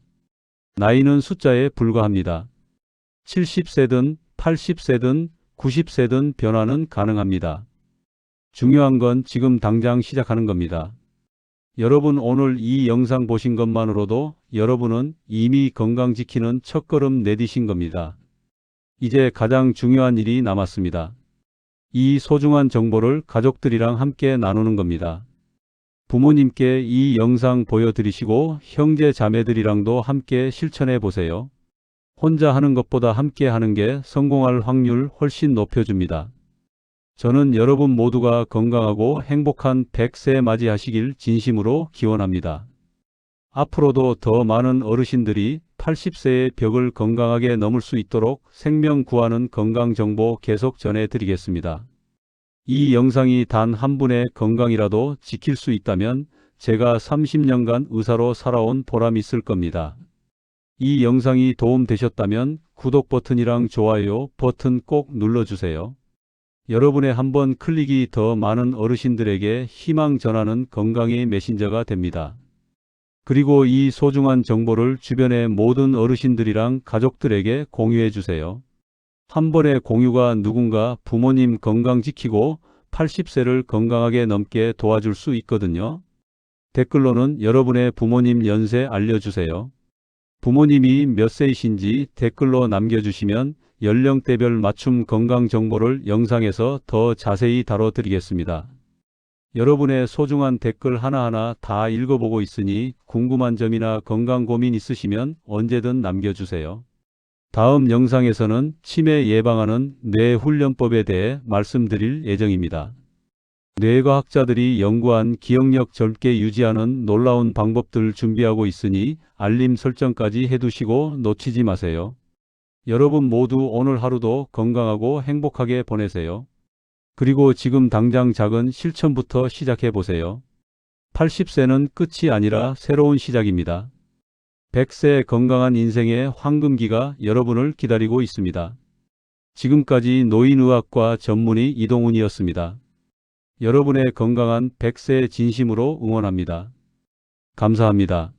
나이는 숫자에 불과합니다. 70세든 80세든 90세든 변화는 가능합니다. 중요한 건 지금 당장 시작하는 겁니다. 여러분, 오늘 이 영상 보신 것만으로도 여러분은 이미 건강 지키는 첫걸음 내디신 겁니다. 이제 가장 중요한 일이 남았습니다. 이 소중한 정보를 가족들이랑 함께 나누는 겁니다. 부모님께 이 영상 보여드리시고 형제 자매들이랑도 함께 실천해 보세요. 혼자 하는 것보다 함께 하는 게 성공할 확률 훨씬 높여줍니다. 저는 여러분 모두가 건강하고 행복한 100세 맞이하시길 진심으로 기원합니다. 앞으로도 더 많은 어르신들이 80세의 벽을 건강하게 넘을 수 있도록 생명 구하는 건강 정보 계속 전해드리겠습니다. 이 영상이 단 한 분의 건강이라도 지킬 수 있다면 제가 30년간 의사로 살아온 보람이 있을 겁니다. 이 영상이 도움되셨다면 구독 버튼이랑 좋아요 버튼 꼭 눌러주세요. 여러분의 한 번 클릭이 더 많은 어르신들에게 희망 전하는 건강의 메신저가 됩니다. 그리고 이 소중한 정보를 주변의 모든 어르신들이랑 가족들에게 공유해 주세요. 한 번의 공유가 누군가 부모님 건강 지키고 80세를 건강하게 넘게 도와줄 수 있거든요. 댓글로는 여러분의 부모님 연세 알려주세요. 부모님이 몇 세이신지 댓글로 남겨주시면 연령대별 맞춤 건강 정보를 영상에서 더 자세히 다뤄드리겠습니다. 여러분의 소중한 댓글 하나하나 다 읽어보고 있으니 궁금한 점이나 건강 고민 있으시면 언제든 남겨주세요. 다음 영상에서는 치매 예방하는 뇌훈련법에 대해 말씀드릴 예정입니다. 뇌과학자들이 연구한 기억력 젊게 유지하는 놀라운 방법들 준비하고 있으니 알림 설정까지 해두시고 놓치지 마세요. 여러분 모두 오늘 하루도 건강하고 행복하게 보내세요. 그리고 지금 당장 작은 실천부터 시작해 보세요. 80세는 끝이 아니라 새로운 시작입니다. 100세 건강한 인생의 황금기가 여러분을 기다리고 있습니다. 지금까지 노인의학과 전문의 이동훈이었습니다. 여러분의 건강한 100세 진심으로 응원합니다. 감사합니다.